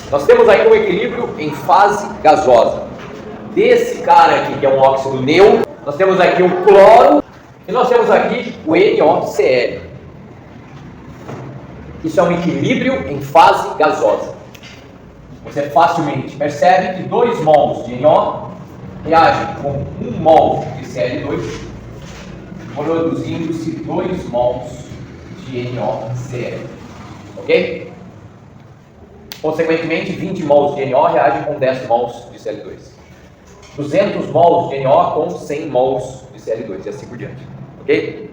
Nós temos aqui um equilíbrio em fase gasosa. Desse cara aqui, que é um óxido neutro, nós temos aqui o cloro e nós temos aqui o NaCl. Isso é um equilíbrio em fase gasosa. Você facilmente percebe que 2 mols de NO reagem com 1 mol de Cl2, produzindo-se 2 mols de NaCl. Ok? Consequentemente, 20 mols de NO reagem com 10 mols de Cl2. 200 mols de NO com 100 mols de Cl2 e assim por diante. Ok?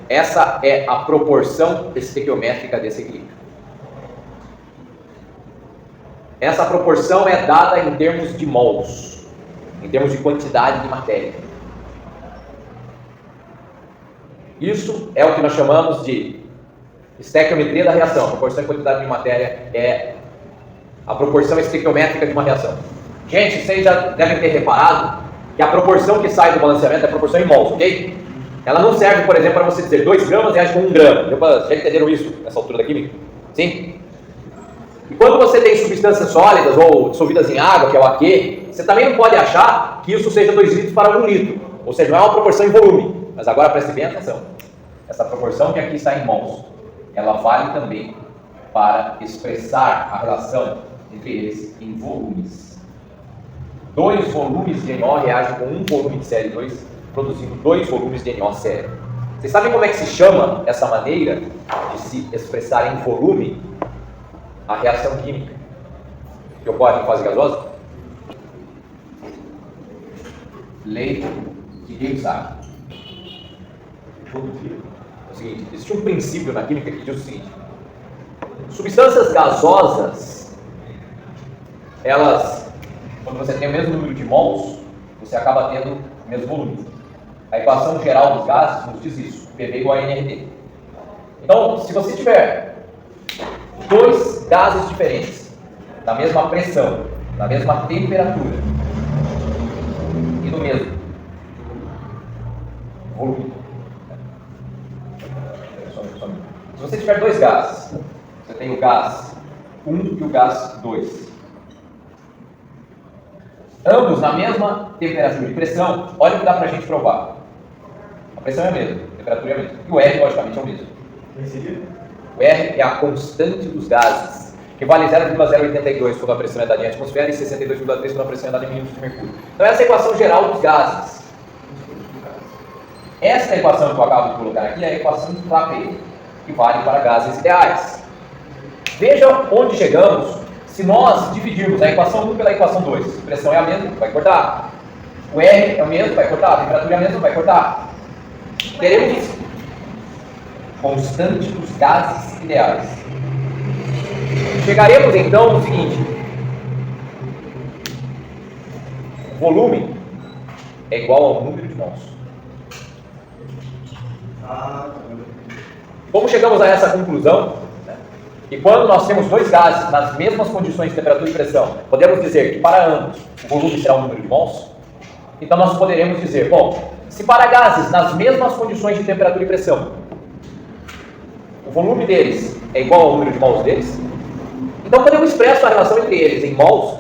Essa é a proporção estequiométrica desse equilíbrio. Essa proporção é dada em termos de mols, em termos de quantidade de matéria. Isso é o que nós chamamos de estequiometria da reação. A proporção e quantidade de matéria é a proporção estequiométrica de uma reação. Gente, vocês já devem ter reparado que a proporção que sai do balanceamento é a proporção em mols, ok? Ela não serve, por exemplo, para você dizer 2 gramas reage com 1 grama. Já entenderam isso nessa altura da química? Sim? E quando você tem substâncias sólidas ou dissolvidas em água, que é o aqui, você também não pode achar que isso seja 2 litros para 1 litro. Ou seja, não é uma proporção em volume. Mas agora preste bem atenção. Essa proporção que aqui está em mols, ela vale também para expressar a relação entre eles em volumes. 2 volumes de NO reagem com 1 volume de Cl2, produzindo 2 volumes de NaCl. Vocês sabem como é que se chama essa maneira de se expressar em volume a reação química que ocorre em fase gasosa? Lei de Gibbs-Arp. É o seguinte, existe um princípio na química que diz o seguinte: substâncias gasosas, elas, quando você tem o mesmo número de mols, você acaba tendo o mesmo volume. A equação geral dos gases nos diz isso, PV igual a nRT. Então, se você tiver 2 gases diferentes, da mesma pressão, da mesma temperatura e do mesmo volume. Se você tiver 2 gases, você tem o gás 1 e o gás 2. Ambos na mesma temperatura e pressão, olha o que dá para a gente provar. A pressão é a mesma, a temperatura é a mesma. E o R, logicamente, é o mesmo. O R é a constante dos gases, que vale 0,082 quando a pressão é dada em atmosfera e 62,3 quando a pressão é dada em milímetros de mercúrio. Então essa é a equação geral dos gases. Esta equação que eu acabo de colocar aqui é a equação de Clapeyron, que vale para gases ideais. Veja onde chegamos se nós dividirmos a equação 1 pela equação 2. A pressão é a mesma, vai cortar. O R é o mesmo, vai cortar. A temperatura é a mesma, vai cortar. Teremos isso. Constante dos gases ideais. Chegaremos então no seguinte: o volume é igual ao número de mols. Como chegamos a essa conclusão? E quando nós temos 2 gases nas mesmas condições de temperatura e pressão, podemos dizer que para ambos o volume será o número de mols? Então nós poderemos dizer, bom, se para gases nas mesmas condições de temperatura e pressão, o volume deles é igual ao número de mols deles, então quando eu expresso a relação entre eles em mols,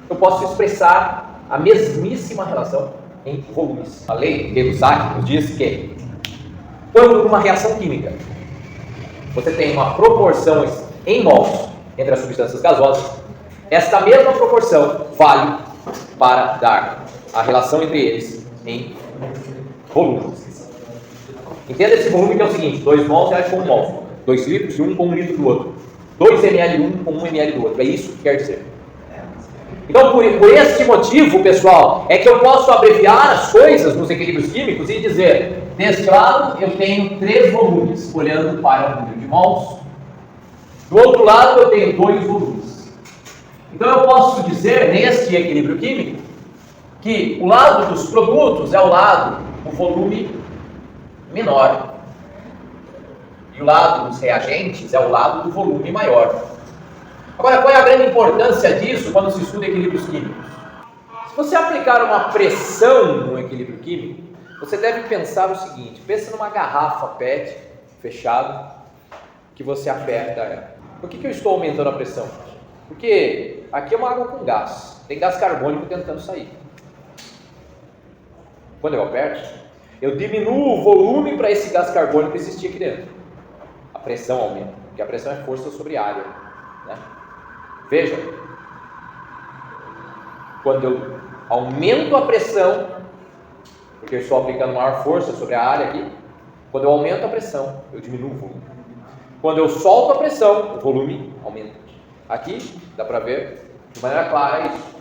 eu posso expressar a mesmíssima relação em volumes. A lei de Gibbs-Arp nos diz que quando numa reação química você tem uma proporção em mols entre as substâncias gasosas, esta mesma proporção vale para dar a relação entre eles em volumes. Entenda esse volume que é o seguinte: 2 mols reage com 1 mol, 2 litros de um com 1 litro do outro, 2 ml um com 1 ml do outro. É isso que quer dizer. Então, por este motivo, pessoal, é que eu posso abreviar as coisas nos equilíbrios químicos e dizer, deste lado eu tenho 3 volumes, olhando para o número de mols. Do outro lado eu tenho 2 volumes. Então eu posso dizer, neste equilíbrio químico, que o lado dos produtos é o lado do volume menor. E o lado dos reagentes é o lado do volume maior. Agora, qual é a grande importância disso quando se estuda equilíbrios químicos? Se você aplicar uma pressão no equilíbrio químico, você deve pensar o seguinte: pensa numa garrafa PET fechada, que você aperta ela. Por que eu estou aumentando a pressão? Porque aqui é uma água com gás, tem gás carbônico tentando sair. Quando eu aperto, eu diminuo o volume para esse gás carbônico existir aqui dentro. A pressão aumenta, porque a pressão é força sobre área, né? Veja, quando eu aumento a pressão, porque eu estou aplicando maior força sobre a área aqui, quando eu aumento a pressão, eu diminuo o volume. Quando eu solto a pressão, o volume aumenta. Aqui dá para ver de maneira clara isso.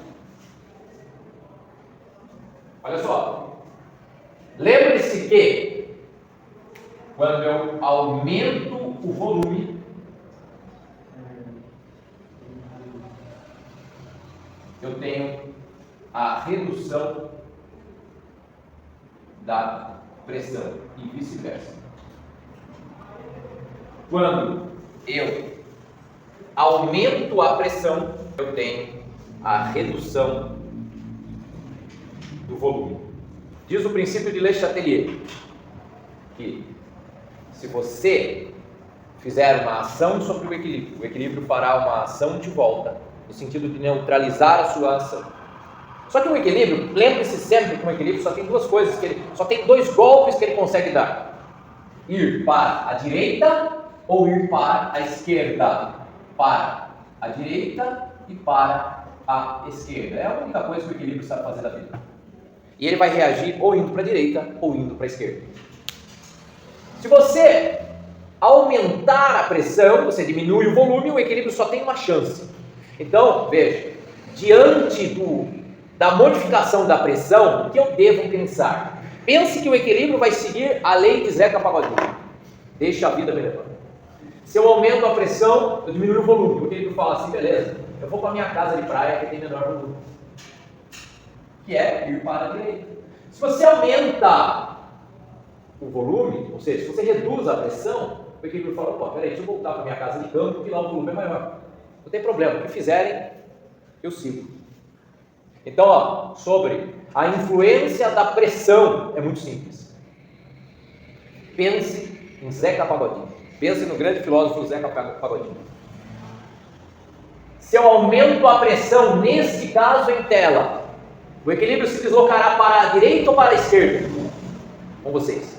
Olha só. Lembre-se que quando eu aumento o volume, eu tenho a redução da pressão e vice-versa. Quando eu aumento a pressão, eu tenho a redução do volume. Diz o princípio de Le Chatelier que se você fizer uma ação sobre o equilíbrio fará uma ação de volta, no sentido de neutralizar a sua ação. Só que o equilíbrio, lembre-se sempre que o equilíbrio só tem duas coisas, só tem dois golpes que ele consegue dar: ir para a direita ou ir para a esquerda. Para a direita e para a esquerda. É a única coisa que o equilíbrio sabe fazer da vida. E ele vai reagir ou indo para a direita ou indo para a esquerda. Se você aumentar a pressão, você diminui o volume, o equilíbrio só tem uma chance. Então, veja, diante da modificação da pressão, o que eu devo pensar? Pense que o equilíbrio vai seguir a lei de Zeca Pagodinho. Deixa a vida me levar. Se eu aumento a pressão, eu diminuo o volume. O equilíbrio fala assim, beleza, eu vou para a minha casa de praia que tem menor volume, que é ir para a direita. Se você aumenta o volume, ou seja, se você reduz a pressão, o equilíbrio fala, pô, peraí, deixa eu voltar para a minha casa de campo, que lá o volume é maior. Não tem problema, o que fizerem, eu sigo. Então, ó, sobre a influência da pressão, é muito simples. Pense em Zeca Pagodinho. Pense no grande filósofo Zeca Pagodinho. Se eu aumento a pressão, nesse caso em tela, o equilíbrio se deslocará para a direita ou para a esquerda? Com vocês.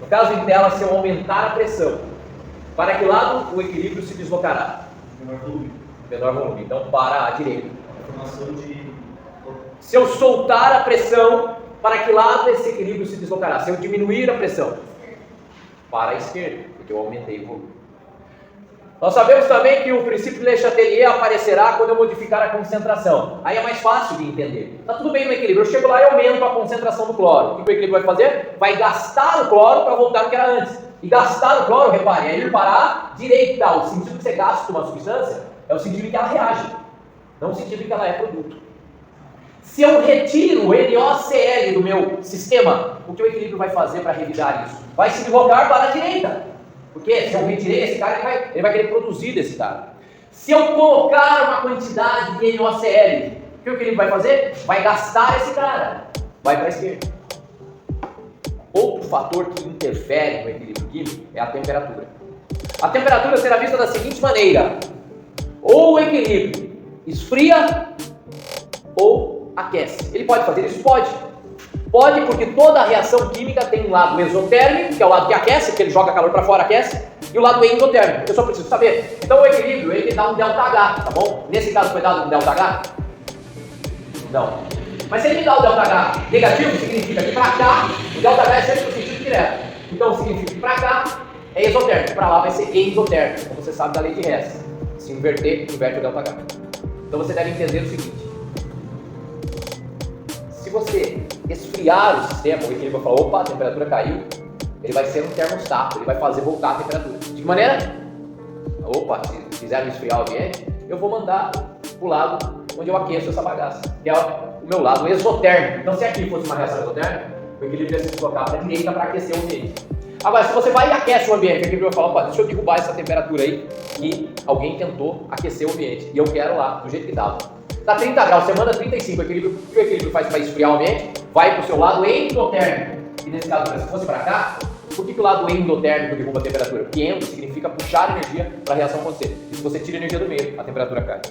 No caso em tela, se eu aumentar a pressão, para que lado o equilíbrio se deslocará? Menor volume. Menor volume. Então, para a direita. Se eu soltar a pressão, para que lado esse equilíbrio se deslocará? Se eu diminuir a pressão? Para a esquerda, porque eu aumentei o volume. Nós sabemos também que o princípio de Le Chatelier aparecerá quando eu modificar a concentração. Aí é mais fácil de entender. Está tudo bem no equilíbrio. Eu chego lá e aumento a concentração do cloro. O que o equilíbrio vai fazer? Vai gastar o cloro para voltar no que era antes. E gastar o cloro, repare, é ir para a direita. O sentido que você gasta uma substância é o sentido em que ela reage, não o sentido em que ela é produto. Se eu retiro o NaOCl do meu sistema, o que o equilíbrio vai fazer para revidar isso? Vai se deslocar para a direita. Porque se eu retirei esse cara, ele vai querer produzir desse cara. Se eu colocar uma quantidade de NaOCl, o que o equilíbrio vai fazer? Vai gastar esse cara. Vai para a esquerda. Outro fator que interfere no equilíbrio químico é a temperatura. A temperatura será vista da seguinte maneira: ou o equilíbrio esfria ou aquece. Ele pode fazer isso? Pode. Pode, porque toda reação química tem um lado exotérmico, que é o lado que aquece, porque ele joga calor para fora, aquece, e o lado endotérmico. Eu só preciso saber. Então o equilíbrio, ele dá um ΔH, tá bom? Nesse caso foi dado um ΔH? Não. Mas se ele me dá o ΔH negativo, significa que para cá, o ΔH é sempre no sentido direto. Então significa que para cá é exotérmico, para lá vai ser endotérmico, como você sabe da lei de Hess. Se inverter, inverte o ΔH. Então você deve entender o seguinte: se você esfriar o sistema, o equilíbrio vai falar, opa, a temperatura caiu, ele vai ser um termostato, ele vai fazer voltar a temperatura. De que maneira? Opa, se quiserem esfriar o ambiente, eu vou mandar para o lado onde eu aqueço essa bagaça, que é o meu lado exotérmico. Então se aqui fosse uma reação exotérmica, o equilíbrio ia se deslocar para a direita para aquecer o ambiente. Agora, se você vai e aquece o ambiente, o equilíbrio vai falar, opa, deixa eu derrubar essa temperatura aí, que alguém tentou aquecer o ambiente, e eu quero lá, do jeito que dava. Está 30 graus, você manda 35, o que o equilíbrio faz para esfriar o ambiente? Vai para o seu lado endotérmico. E nesse caso, se fosse para cá, Por que o lado endotérmico derruba a temperatura? Porque endo significa puxar energia para a reação acontecer. E se você tira energia do meio, a temperatura cai.